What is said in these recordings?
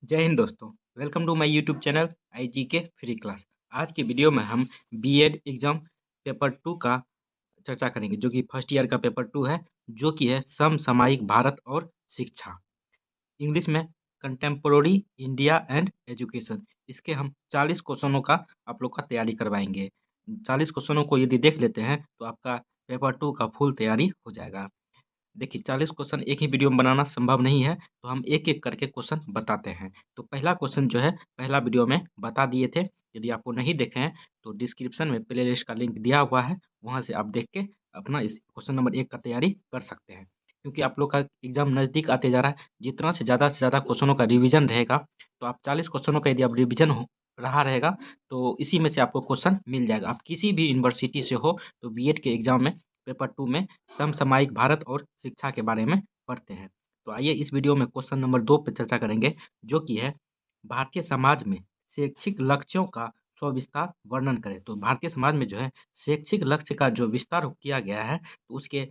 जय हिंद दोस्तों। Welcome to my YouTube channel IGK free class. आज की वीडियो में हम बीएड एग्जाम पेपर 2 का चर्चा करेंगे, जो कि फर्स्ट ईयर का पेपर 2 है, जो कि है समसामयिक भारत और शिक्षा, इंग्लिश में कंटेम्पोररी इंडिया एंड एजुकेशन। इसके हम 40 क्वेश्चनों का आप लोग का तैयारी करवाएंगे। 40 क्वेश्चनों को यदि देख लेते हैं तो आपका पेपर 2 का फुल तैयारी हो जाएगा। देखिए, 40 क्वेश्चन एक ही वीडियो में बनाना संभव नहीं है, तो हम एक-एक करके क्वेश्चन बताते हैं। तो पहला क्वेश्चन जो है, पहला वीडियो में बता दिए थे। यदि आपको नहीं देखे हैं, तो डिस्क्रिप्शन में प्लेलिस्ट का लिंक दिया हुआ है, वहाँ से आप देख के अपना इस क्वेश्चन नंबर 1 का तैयारी कर सकते हैं। क्योंकि आप लोग का एग्ज़ाम नज़दीक आते जा रहा है, जितना से ज़्यादा क्वेश्चनों का रिवीजन रहेगा, तो आप 40 क्वेश्चनों का यदि आप रिवीजन हो रहा रहेगा, तो इसी में से आपको क्वेश्चन मिल जाएगा। आप किसी भी यूनिवर्सिटी से हो, तो बीएड के एग्ज़ाम में पेपर 2 में समसामयिक भारत और शिक्षा के बारे में पढ़ते हैं। तो आइए इस वीडियो में क्वेश्चन नंबर 2 पे चर्चा करेंगे, जो कि है भारतीय समाज में शैक्षिक लक्ष्यों का सविस्तार वर्णन करें। तो भारतीय समाज में जो है शैक्षिक लक्ष्य का जो विस्तार किया गया है, तो उसके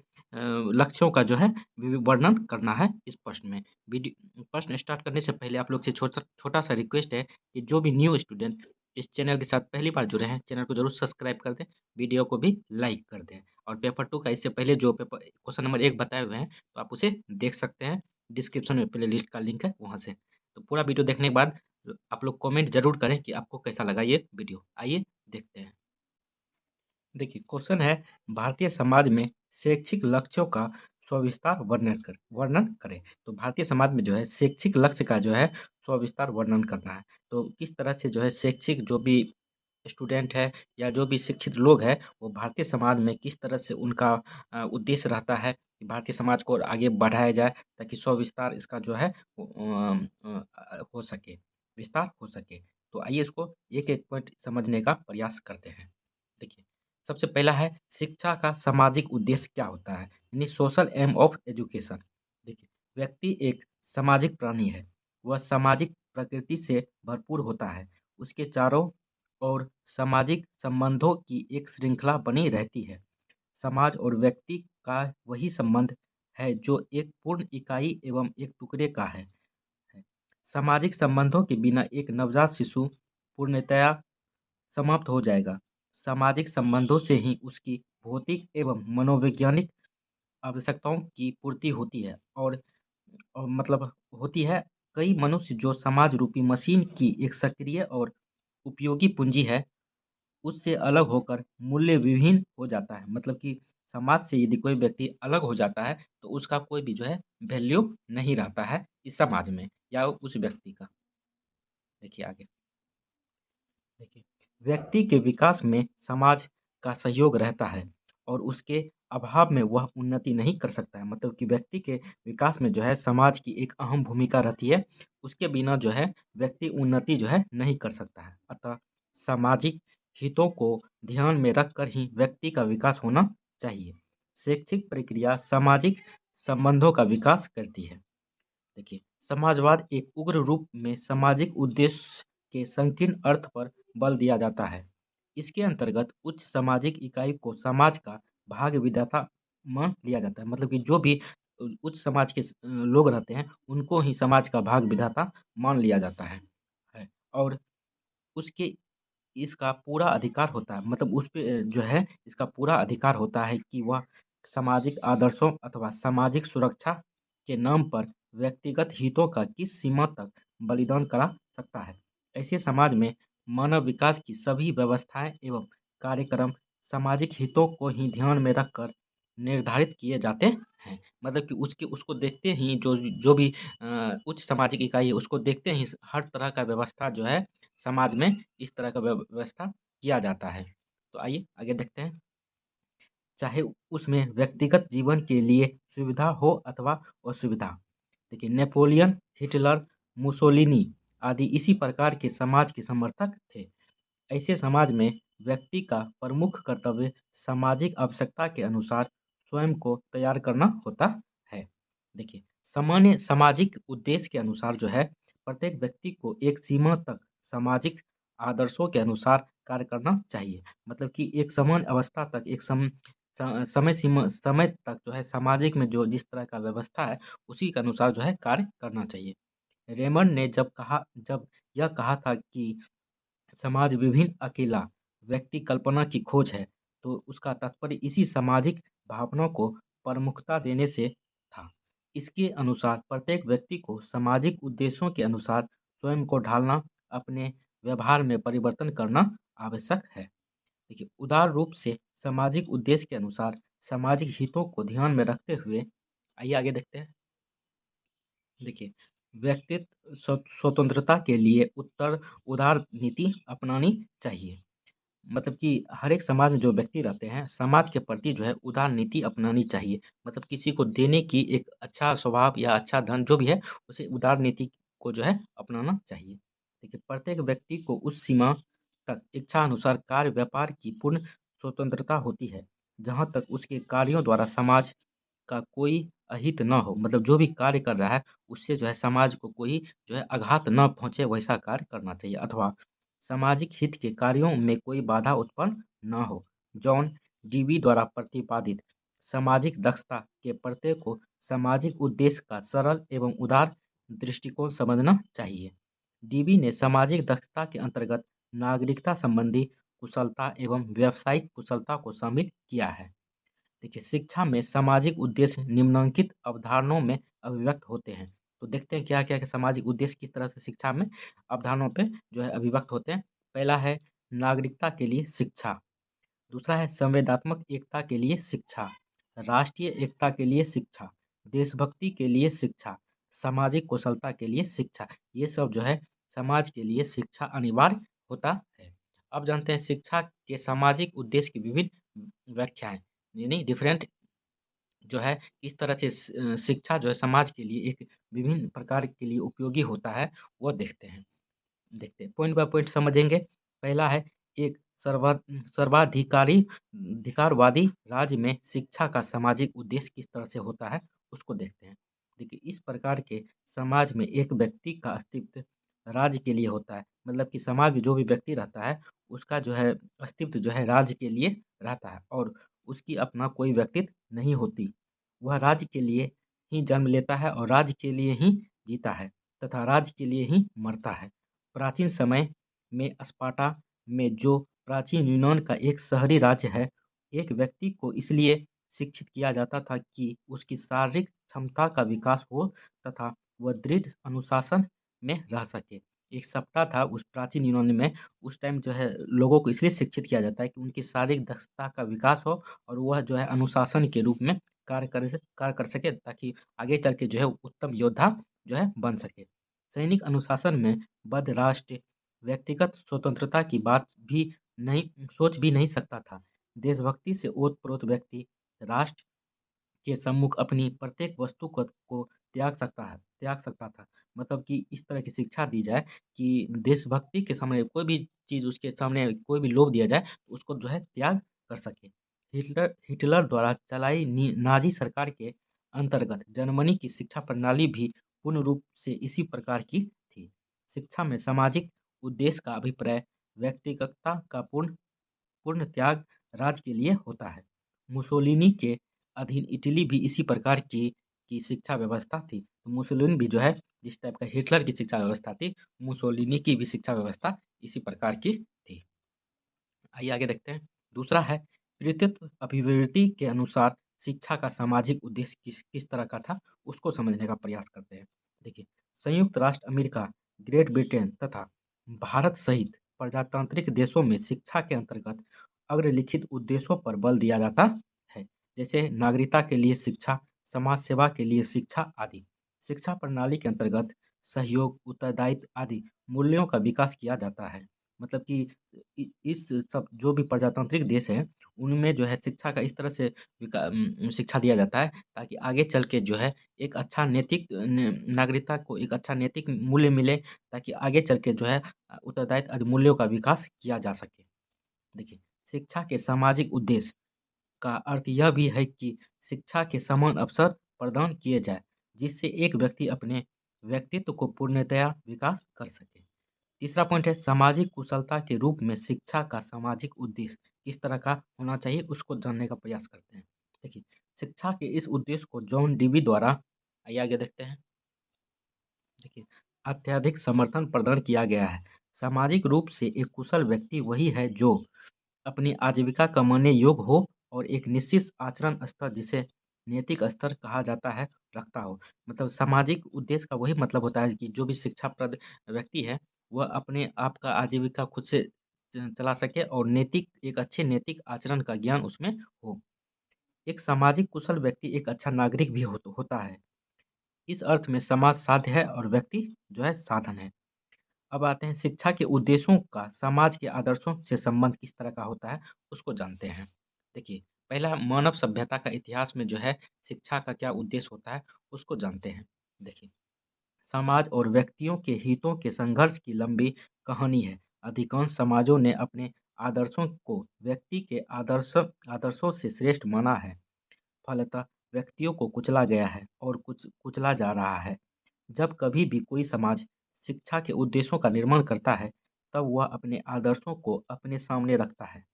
लक्ष्यों का जो है वर्णन करना है इस प्रश्न में। प्रश्न स्टार्ट करने से पहले आप लोग से छोटा सा रिक्वेस्ट है कि जो भी न्यू स्टूडेंट इस चैनल के साथ पहली बार जुड़े हैं, चैनल को जरूर सब्सक्राइब कर दें, वीडियो को भी लाइक कर दें। और पेपर 2 का इससे पहले जो पेपर क्वेश्चन नंबर 1 बताए हुए हैं, तो आप उसे देख सकते हैं। डिस्क्रिप्शन में प्लेलिस्ट का लिंक है, वहाँ से। तो पूरा वीडियो देखने के बाद आप लोग कमेंट ज़रूर करें कि आपको कैसा लगा ये वीडियो। आइए देखते हैं। देखिए, क्वेश्चन है भारतीय समाज में शैक्षिक लक्ष्यों का सविस्तार वर्णन करें। तो भारतीय समाज में जो है शैक्षिक लक्ष्य का जो है सविस्तार वर्णन करना है। तो किस तरह से जो है शैक्षिक जो भी स्टूडेंट है या जो भी शिक्षित लोग हैं, वो भारतीय समाज में किस तरह से उनका उद्देश्य रहता है कि भारतीय समाज को और आगे बढ़ाया जाए, ताकि सविस्तार इसका जो है वो हो सके, विस्तार हो सके। तो आइए इसको एक-एक पॉइंट समझने का प्रयास करते हैं। देखिए, सबसे पहला है शिक्षा का सामाजिक उद्देश्य क्या होता है, यानी सोशल एम ऑफ एजुकेशन। देखिए, व्यक्ति एक सामाजिक प्राणी है, वह सामाजिक प्रकृति से भरपूर होता है। उसके चारों और सामाजिक संबंधों की एक श्रृंखला बनी रहती है। समाज और व्यक्ति का वही संबंध है जो एक पूर्ण इकाई एवं एक टुकड़े का है। सामाजिक संबंधों के बिना एक नवजात शिशु पूर्णतया समाप्त हो जाएगा। सामाजिक संबंधों से ही उसकी भौतिक एवं मनोवैज्ञानिक आवश्यकताओं की पूर्ति होती है और मतलब होती है। कई मनुष्य जो समाज रूपी मशीन की एक सक्रिय और उपयोगी पूंजी है, उससे अलग होकर मूल्य विहीन हो जाता है। मतलब कि समाज से यदि कोई व्यक्ति अलग हो जाता है, तो उसका कोई भी जो है वैल्यू नहीं रहता है इस समाज में या उस व्यक्ति का। देखिए आगे। देखिए, व्यक्ति के विकास में समाज का सहयोग रहता है और उसके अभाव में वह उन्नति नहीं कर सकता है। मतलब कि व्यक्ति के विकास में जो है समाज की एक अहम भूमिका रहती है। उसके बिना जो है व्यक्ति उन्नति जो है नहीं कर सकता है। अतः सामाजिक हितों को ध्यान में रखकर ही व्यक्ति का विकास होना चाहिए। शैक्षिक प्रक्रिया सामाजिक संबंधों का विकास करती है। देखिए, समाजवाद एक उग्र रूप में सामाजिक उद्देश्य के संकीर्ण अर्थ पर बल दिया जाता है। इसके अंतर्गत उच्च सामाजिक इकाई को समाज का भाग विधाता मान लिया जाता है। मतलब कि जो भी उच्च समाज के लोग रहते हैं, उनको ही समाज का भाग विधाता मान लिया जाता है। और उसके इसका पूरा अधिकार होता है। मतलब उस पे जो है इसका पूरा अधिकार होता है कि वह सामाजिक आदर्शों अथवा सामाजिक सुरक्षा के नाम पर व्यक्तिगत हितों का किस सीमा तक बलिदान करा सकता है। ऐसे समाज में मानव विकास की सभी व्यवस्थाएं एवं कार्यक्रम सामाजिक हितों को ही ध्यान में रखकर निर्धारित किए जाते हैं। मतलब कि उसके उसको देखते ही जो जो भी उच्च सामाजिक इकाई है, उसको देखते ही हर तरह का व्यवस्था जो है समाज में इस तरह का व्यवस्था किया जाता है। तो आइए आगे देखते हैं। चाहे उसमें व्यक्तिगत जीवन के लिए सुविधा हो अथवा असुविधा। देखिए, नेपोलियन, हिटलर, मुसोलिनी आदि इसी प्रकार के समाज के समर्थक थे। ऐसे समाज में व्यक्ति का प्रमुख कर्तव्य सामाजिक आवश्यकता के अनुसार स्वयं को तैयार करना होता है। देखिए, सामान्य सामाजिक उद्देश्य के अनुसार जो है प्रत्येक व्यक्ति को एक सीमा तक सामाजिक आदर्शों के अनुसार कार्य करना चाहिए। मतलब कि एक समान अवस्था तक एक समय तक जो है सामाजिक में जो जिस तरह का व्यवस्था है, उसी के अनुसार जो है कार्य करना चाहिए। रेमंड ने जब यह कहा था कि समाज विभिन्न अकेला व्यक्ति कल्पना की खोज है, तो उसका तात्पर्य इसी सामाजिक भावनाओं को प्रमुखता देने से था। इसके अनुसार प्रत्येक व्यक्ति को सामाजिक उद्देश्यों के अनुसार स्वयं को ढालना, अपने व्यवहार में परिवर्तन करना आवश्यक है। देखिए, उदार रूप से सामाजिक उद्देश्य के अनुसार सामाजिक हितों को ध्यान में रखते हुए आइए आगे देखते हैं। देखिए, व्यक्तित्व स्वतंत्रता के लिए उदार नीति अपनानी चाहिए। मतलब कि हर एक समाज में जो व्यक्ति रहते हैं, समाज के प्रति जो है उदार नीति अपनानी चाहिए। मतलब किसी को देने की एक अच्छा स्वभाव या अच्छा धन जो भी है, उसे उदार नीति को जो है अपनाना चाहिए। देखिए, प्रत्येक व्यक्ति को उस सीमा तक इच्छा अनुसार कार्य व्यापार की पूर्ण स्वतंत्रता होती है, जहाँ तक उसके कार्यों द्वारा समाज का कोई अहित न हो। मतलब जो भी कार्य कर रहा है, उससे जो है समाज को कोई जो है आघात न पहुँचे, वैसा कार्य करना चाहिए, अथवा सामाजिक हित के कार्यों में कोई बाधा उत्पन्न न हो। जॉन डीवी द्वारा प्रतिपादित सामाजिक दक्षता के प्रत्यय को सामाजिक उद्देश्य का सरल एवं उदार दृष्टिकोण समझना चाहिए। डीवी ने सामाजिक दक्षता के अंतर्गत नागरिकता संबंधी कुशलता एवं व्यावसायिक कुशलता को शामिल किया है। देखिए, शिक्षा में सामाजिक उद्देश्य निम्नलिखित अवधारणाओं में अभिव्यक्त होते हैं। तो देखते हैं क्या-क्या के सामाजिक उद्देश्य किस तरह से शिक्षा में अवधारणाओं पे जो है अभिव्यक्त होते हैं। पहला है नागरिकता के लिए शिक्षा, दूसरा है संवेदनात्मक एकता के लिए शिक्षा, राष्ट्रीय एकता के लिए शिक्षा, देशभक्ति के लिए शिक्षा, सामाजिक कुशलता के लिए शिक्षा। ये सब जो है समाज के लिए शिक्षा अनिवार्य होता है। अब जानते हैं शिक्षा के सामाजिक उद्देश्य की विभिन्न व्याख्याएँ, यानी डिफरेंट जो है किस तरह से शिक्षा जो है समाज के लिए एक विभिन्न प्रकार के लिए उपयोगी होता है, वो देखते हैं पॉइंट बाय पॉइंट समझेंगे। पहला है एक सर्वाधिकारी अधिकारवादी राज्य में शिक्षा का सामाजिक उद्देश्य किस तरह से होता है, उसको देखते हैं। देखिए, इस प्रकार के समाज में एक व्यक्ति का अस्तित्व राज्य के लिए होता है। मतलब कि समाज में जो भी व्यक्ति रहता है, उसका जो है अस्तित्व जो है राज्य के लिए रहता है, और उसकी अपना कोई व्यक्तित्व नहीं होती। वह राज्य के लिए ही जन्म लेता है और राज्य के लिए ही जीता है तथा राज्य के लिए ही मरता है। प्राचीन समय में स्पार्टा में जो प्राचीन यूनान का एक शहरी राज्य है, एक व्यक्ति को इसलिए शिक्षित किया जाता था कि उसकी शारीरिक क्षमता का विकास हो तथा वह दृढ़ अनुशासन में रह सके। एक सप्ताह था उस प्राचीन यूनान में। उस टाइम जो है लोगों को इसलिए शिक्षित किया जाता है कि उनकी शारीरिक दक्षता का विकास हो और वह जो है अनुशासन के रूप में कार्य कर सके, ताकि आगे चल के जो है उत्तम योद्धा जो है बन सके। सैनिक अनुशासन में बद्ध राष्ट्र व्यक्तिगत स्वतंत्रता की बात भी नहीं सोच भी नहीं सकता था। देशभक्ति से ओत-प्रोत व्यक्ति राष्ट्र के सम्मुख अपनी प्रत्येक वस्तु को त्याग सकता था। मतलब कि इस तरह की शिक्षा दी जाए कि देशभक्ति के सामने कोई भी चीज़ उसके सामने कोई भी लोभ दिया जाए, तो उसको जो है त्याग कर सके। हिटलर द्वारा चलाई नाज़ी सरकार के अंतर्गत जर्मनी की शिक्षा प्रणाली भी पूर्ण रूप से इसी प्रकार की थी। शिक्षा में सामाजिक उद्देश्य का अभिप्राय व्यक्तिगतता का पूर्ण त्याग राज्य के लिए होता है। मुसोलिनी के अधीन इटली भी इसी प्रकार की शिक्षा व्यवस्था थी। तो मुसोलिनी भी जो है जिस टाइप का हिटलर की शिक्षा व्यवस्था थी, मुसोलिनी की भी शिक्षा व्यवस्था इसी प्रकार की थी। आइए आगे देखते हैं। दूसरा है कृतित्व अभिवृत्ति के अनुसार शिक्षा का सामाजिक उद्देश्य किस किस तरह का था, उसको समझने का प्रयास करते हैं। देखिए, संयुक्त राष्ट्र अमेरिका, ग्रेट ब्रिटेन तथा भारत सहित प्रजातांत्रिक देशों में शिक्षा के अंतर्गत अग्रलिखित उद्देश्यों पर बल दिया जाता है, जैसे नागरिकता के लिए शिक्षा, समाज सेवा के लिए शिक्षा आदि। शिक्षा प्रणाली के अंतर्गत सहयोग, उत्तरदायित्व आदि मूल्यों का विकास किया जाता है। मतलब कि इस सब जो भी प्रजातांत्रिक देश हैं, उनमें जो है शिक्षा का इस तरह से शिक्षा दिया जाता है, ताकि आगे चल के जो है एक अच्छा नैतिक नागरिकता को एक अच्छा नैतिक मूल्य मिले, ताकि आगे चल के जो है उत्तरदायित्व आदि मूल्यों का विकास किया जा सके। देखिए, शिक्षा के सामाजिक उद्देश्य का अर्थ यह भी है कि शिक्षा के समान अवसर प्रदान किए जाए, जिससे एक व्यक्ति अपने व्यक्तित्व को पूर्णतया विकास कर सके। तीसरा पॉइंट है सामाजिक कुशलता के रूप में शिक्षा का सामाजिक उद्देश्य किस तरह का होना चाहिए, उसको जानने का प्रयास करते हैं। देखिए, शिक्षा के इस उद्देश्य को जॉन डीवी द्वारा आइए आगे देखते हैं। देखिए, अत्यधिक समर्थन प्रदान किया गया है। सामाजिक रूप से एक कुशल व्यक्ति वही है जो अपनी आजीविका कमाने योग्य हो और एक निश्चित आचरण स्तर, जिसे नैतिक स्तर कहा जाता है, रखता हो। मतलब सामाजिक उद्देश्य का वही मतलब होता है कि जो भी शिक्षाप्रद व्यक्ति है वह अपने आप का आजीविका खुद से चला सके और नैतिक एक अच्छे नैतिक आचरण का ज्ञान उसमें हो। एक सामाजिक कुशल व्यक्ति एक अच्छा नागरिक भी होता है। इस अर्थ में समाज साध्य है और व्यक्ति जो है साधन है। अब आते हैं शिक्षा के उद्देश्यों का समाज के आदर्शों से संबंध किस तरह का होता है, उसको जानते हैं। देखिए, पहला मानव सभ्यता का इतिहास में जो है शिक्षा का क्या उद्देश्य होता है, उसको जानते हैं। देखिए, समाज और व्यक्तियों के हितों के संघर्ष की लंबी कहानी है। अधिकांश समाजों ने अपने आदर्शों को व्यक्ति के आदर्शों से श्रेष्ठ माना है। फलतः व्यक्तियों को कुचला गया है और कुचला जा रहा है। जब कभी भी कोई समाज शिक्षा के उद्देश्यों का निर्माण करता है, तब वह अपने आदर्शों को अपने सामने रखता है।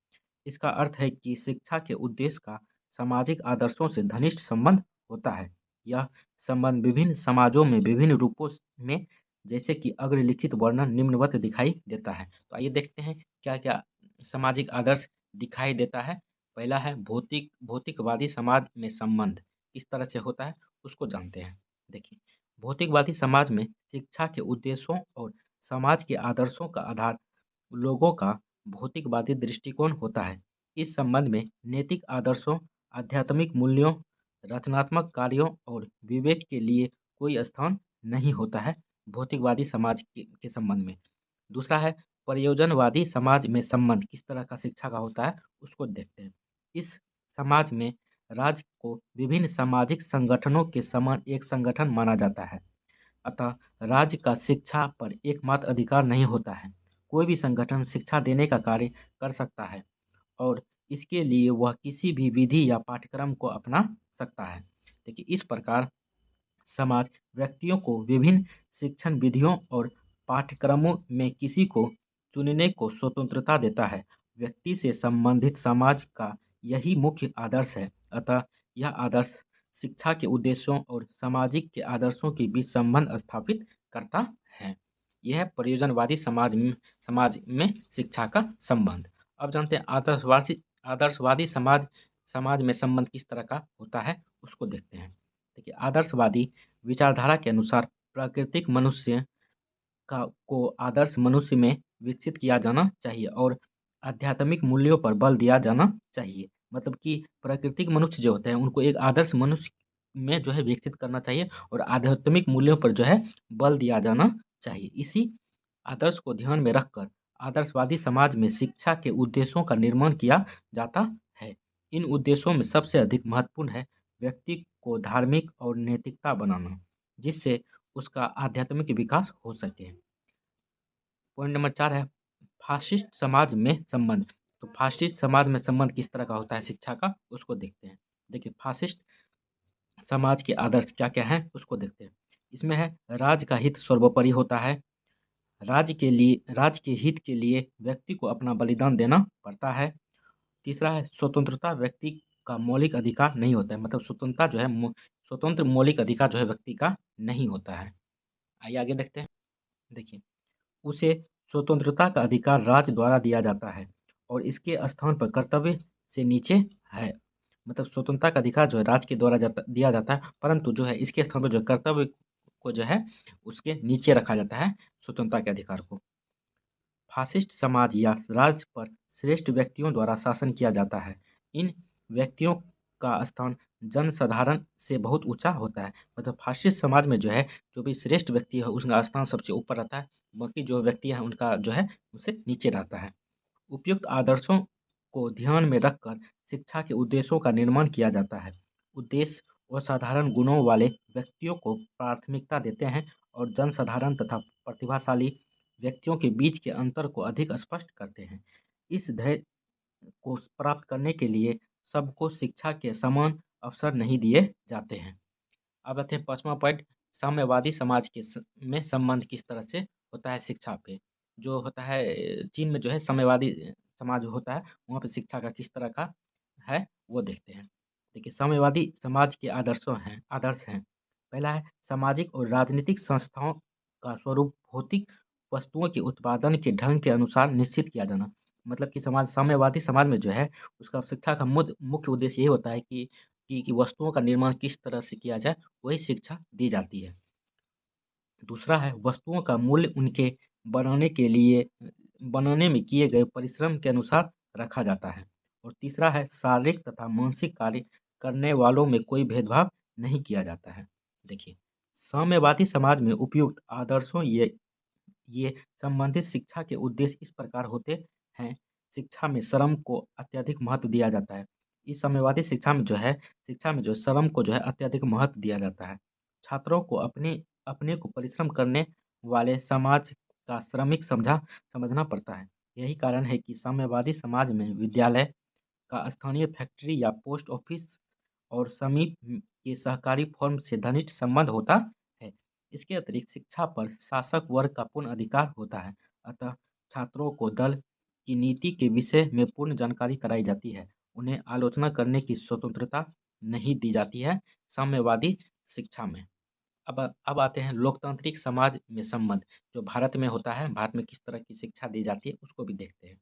इसका अर्थ है कि शिक्षा के उद्देश्य का सामाजिक आदर्शों से घनिष्ठ संबंध होता है। यह संबंध विभिन्न समाजों में विभिन्न रूपों में, जैसे कि अग्रलिखित वर्णन निम्नवत दिखाई देता है। तो आइए देखते हैं क्या-क्या सामाजिक आदर्श दिखाई देता है। पहला है भौतिकवादी समाज में संबंध किस तरह से होता है, उसको जानते हैं। देखिए, भौतिकवादी समाज में शिक्षा के उद्देश्यों और समाज के आदर्शों का आधार लोगों का भौतिकवादी दृष्टिकोण होता है। इस संबंध में नैतिक आदर्शों, आध्यात्मिक मूल्यों, रचनात्मक कार्यों और विवेक के लिए कोई स्थान नहीं होता है भौतिकवादी समाज के संबंध में। दूसरा है प्रयोजनवादी समाज में संबंध किस तरह का शिक्षा का होता है, उसको देखते हैं। इस समाज में राज्य को विभिन्न सामाजिक संगठनों के समान एक संगठन माना जाता है। अतः राज्य का शिक्षा पर एकमात्र अधिकार नहीं होता है। कोई भी संगठन शिक्षा देने का कार्य कर सकता है और इसके लिए वह किसी भी विधि या पाठ्यक्रम को अपना सकता है। देखिए, इस प्रकार समाज व्यक्तियों को विभिन्न शिक्षण विधियों और पाठ्यक्रमों में किसी को चुनने को स्वतंत्रता देता है। व्यक्ति से संबंधित समाज का यही मुख्य आदर्श है। अतः यह आदर्श शिक्षा के उद्देश्यों और सामाजिक के आदर्शों के बीच संबंध स्थापित करता है। यह है प्रयोजनवादी समाज में शिक्षा का संबंध। अब जानते हैं आदर्शवादी समाज समाज में संबंध किस तरह का होता है, उसको देखते हैं। देखिए, आदर्शवादी विचारधारा के अनुसार प्राकृतिक मनुष्य को आदर्श मनुष्य में विकसित किया जाना चाहिए और आध्यात्मिक मूल्यों पर बल दिया जाना चाहिए। मतलब कि प्राकृतिक मनुष्य जो होते हैं उनको एक आदर्श मनुष्य में जो है विकसित करना चाहिए और आध्यात्मिक मूल्यों पर जो है बल दिया जाना चाहिए। इसी आदर्श को ध्यान में रखकर आदर्शवादी समाज में शिक्षा के उद्देश्यों का निर्माण किया जाता है। इन उद्देश्यों में सबसे अधिक महत्वपूर्ण है व्यक्ति को धार्मिक और नैतिकता बनाना, जिससे उसका आध्यात्मिक विकास हो सके। पॉइंट नंबर 4 है फासिस्ट समाज में संबंध। तो फासिस्ट समाज में संबंध किस तरह का होता है शिक्षा का, उसको देखते हैं। देखिए, फासिस्ट समाज के आदर्श क्या-क्या हैं, उसको देखते हैं। इसमें है राज्य का हित सर्वोपरि होता है। राज्य के हित के लिए व्यक्ति को अपना बलिदान देना पड़ता है। तीसरा है स्वतंत्रता व्यक्ति का मौलिक अधिकार नहीं होता है। मतलब स्वतंत्रता जो है स्वतंत्र मौलिक अधिकार जो है व्यक्ति का नहीं होता है। आइए आगे देखते हैं। देखिए, उसे स्वतंत्रता का अधिकार राज्य द्वारा दिया जाता है और इसके स्थान पर कर्तव्य से नीचे है। मतलब स्वतंत्रता का अधिकार जो है राज्य के द्वारा दिया जाता है, परंतु जो है इसके स्थान पर जो कर्तव्य को जो है उसके नीचे रखा जाता है स्वतंत्रता के अधिकार को। फासिस्ट समाज या राज्य पर श्रेष्ठ व्यक्तियों द्वारा शासन किया जाता है। इन व्यक्तियों का स्थान जनसाधारण से बहुत ऊंचा होता है। मतलब फासिस्ट समाज में जो है जो भी श्रेष्ठ व्यक्ति है उसका स्थान सबसे ऊपर रहता है, बाकी जो व्यक्ति हैं उनका जो है उससे नीचे रहता है। उपयुक्त आदर्शों को ध्यान में रखकर शिक्षा के उद्देश्यों का निर्माण किया जाता है। उद्देश्य असाधारण गुणों वाले व्यक्तियों को प्राथमिकता देते हैं और जनसाधारण तथा प्रतिभाशाली व्यक्तियों के बीच के अंतर को अधिक स्पष्ट करते हैं। इस ध्येय को प्राप्त करने के लिए सबको शिक्षा के समान अवसर नहीं दिए जाते हैं। अब आते हैं 5वां पॉइंट, साम्यवादी समाज में संबंध किस तरह से होता है शिक्षा पे। जो होता है चीन में जो है साम्यवादी समाज होता है, वहाँ पे शिक्षा का किस तरह का है वो देखते हैं। देखिए, साम्यवादी समाज के आदर्श हैं। पहला है सामाजिक और राजनीतिक संस्थाओं का स्वरूप भौतिक वस्तुओं के उत्पादन के ढंग के अनुसार निश्चित किया जाना। मतलब कि साम्यवादी समाज में जो है उसका शिक्षा का मुख्य उद्देश्य यही होता है कि वस्तुओं का निर्माण किस तरह से किया जाए, वही शिक्षा दी जाती है। दूसरा है वस्तुओं का मूल्य उनके बनाने में किए गए परिश्रम के अनुसार रखा जाता है। और तीसरा है शारीरिक तथा मानसिक कार्य करने वालों में कोई भेदभाव नहीं किया जाता है। देखिए, साम्यवादी समाज में उपयुक्त आदर्शों ये संबंधित शिक्षा के उद्देश्य इस प्रकार होते हैं। शिक्षा में श्रम को अत्यधिक महत्व दिया जाता है। इस साम्यवादी शिक्षा में जो श्रम को जो है अत्यधिक महत्व दिया जाता है। छात्रों को अपने अपने को परिश्रम करने वाले समाज का श्रमिक समझना पड़ता है। यही कारण है कि साम्यवादी समाज में विद्यालय का स्थानीय फैक्ट्री या पोस्ट ऑफिस और समीप के सहकारी फर्म से घनिष्ठ संबंध होता है। इसके अतिरिक्त शिक्षा पर शासक वर्ग का पूर्ण अधिकार होता है। अतः छात्रों को दल की नीति के विषय में पूर्ण जानकारी कराई जाती है। उन्हें आलोचना करने की स्वतंत्रता नहीं दी जाती है साम्यवादी शिक्षा में। अब आते हैं लोकतांत्रिक समाज में संबंध जो भारत में होता है। भारत में किस तरह की शिक्षा दी जाती है उसको भी देखते हैं।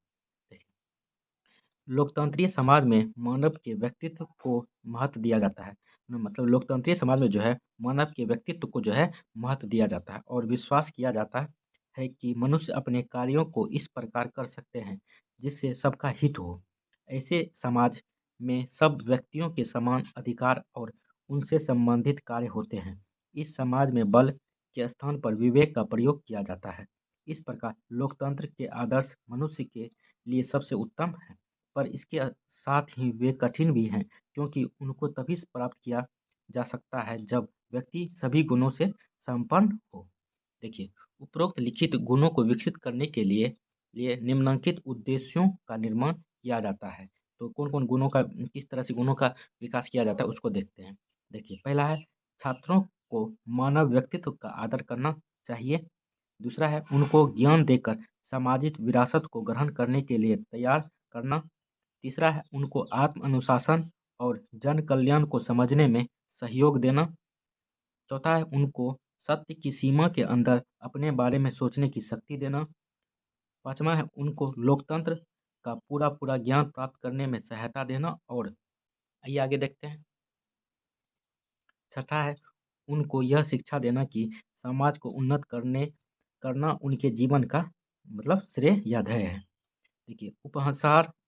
लोकतंत्रीय समाज में मानव के व्यक्तित्व को महत्व दिया जाता है। मतलब लोकतंत्रीय समाज में जो है मानव के व्यक्तित्व को जो है महत्व दिया जाता है और विश्वास किया जाता है कि मनुष्य अपने कार्यों को इस प्रकार कर सकते हैं जिससे सबका हित हो। ऐसे समाज में सब व्यक्तियों के समान अधिकार और उनसे संबंधित कार्य होते हैं। इस समाज में बल के स्थान पर विवेक का प्रयोग किया जाता है। इस प्रकार लोकतंत्र के आदर्श मनुष्य के लिए सबसे उत्तम है, पर इसके साथ ही वे कठिन भी हैं, क्योंकि उनको तभी प्राप्त किया जा सकता है जब व्यक्ति सभी गुणों से संपन्न हो। देखिए, उपरोक्त लिखित गुणों को विकसित करने के लिए निम्नलिखित उद्देश्यों का निर्माण किया जाता है। तो कौन-कौन गुणों का किस तरह से गुणों का विकास किया जाता है उसको देखते हैं। देखिए, पहला है छात्रों को मानव व्यक्तित्व का आदर करना चाहिए। दूसरा है उनको ज्ञान देकर सामाजिक विरासत को ग्रहण करने के लिए तैयार करना। तीसरा है उनको आत्म अनुशासन और जन कल्याण को समझने में सहयोग देना। चौथा है उनको सत्य की सीमा के अंदर अपने बारे में सोचने की शक्ति देना। पाँचवां है उनको लोकतंत्र का पूरा ज्ञान प्राप्त करने में सहायता देना। और आइए आगे देखते हैं। छठा है उनको यह शिक्षा देना कि समाज को उन्नत करना उनके जीवन का मतलब श्रेय या ध्येय है। देखिए,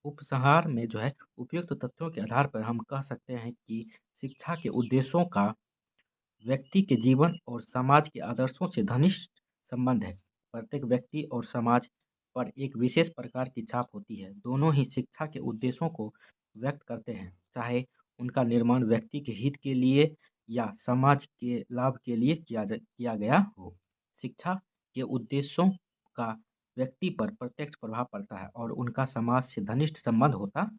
उपसंहार में जो है उपयुक्त तथ्यों के आधार पर हम कह सकते हैं कि शिक्षा के उद्देश्यों का व्यक्ति के जीवन और समाज के आदर्शों से घनिष्ठ संबंध है। प्रत्येक व्यक्ति और समाज पर एक विशेष प्रकार की छाप होती है। दोनों ही शिक्षा के उद्देश्यों को व्यक्त करते हैं, चाहे उनका निर्माण व्यक्ति के हित के लिए या समाज के लाभ के लिए किया गया हो। शिक्षा के उद्देश्यों का व्यक्ति पर प्रत्यक्ष प्रभाव पड़ता है और उनका समाज से घनिष्ठ संबंध होता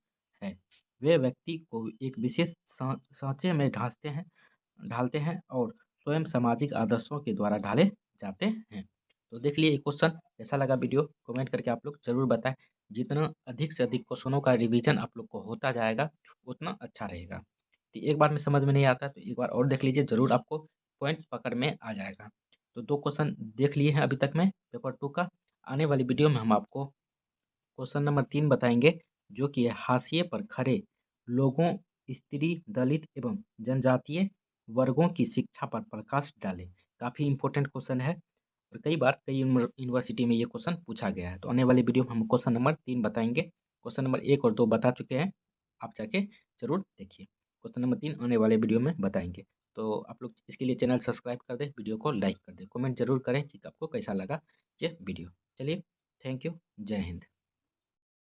है। वे व्यक्ति को एक विशेष सांचे में ढालते हैं और स्वयं सामाजिक आदर्शों के द्वारा ढाले जाते हैं। तो देख लिए क्वेश्चन कैसा लगा वीडियो कमेंट करके आप लोग ज़रूर बताएं। जितना अधिक से अधिक क्वेश्चनों का रिवीजन आप लोग को होता जाएगा उतना अच्छा रहेगा। तो एक बार में समझ में नहीं आता तो एक बार और देख लीजिए, ज़रूर आपको पॉइंट पकड़ में आ जाएगा। तो 2 क्वेश्चन देख लिए हैं अभी तक में पेपर 2 का। आने वाली वीडियो में हम आपको क्वेश्चन नंबर 3 बताएंगे, जो कि है हाशिए पर खड़े लोगों, स्त्री, दलित एवं जनजातीय वर्गों की शिक्षा पर प्रकाश डालें। काफ़ी इंपॉर्टेंट क्वेश्चन है और कई यूनिवर्सिटी में ये क्वेश्चन पूछा गया है। तो आने वाली वीडियो में हम क्वेश्चन नंबर 3 बताएंगे। क्वेश्चन नंबर 1 और 2 बता चुके हैं, आप जाके ज़रूर देखिए। क्वेश्चन नंबर 3 आने वाले वीडियो में बताएंगे। तो आप लोग इसके लिए चैनल सब्सक्राइब कर दें, वीडियो को लाइक कर दें, कमेंट जरूर करें कि आपको कैसा लगा ये वीडियो। चलिए, थैंक यू, जय हिंद।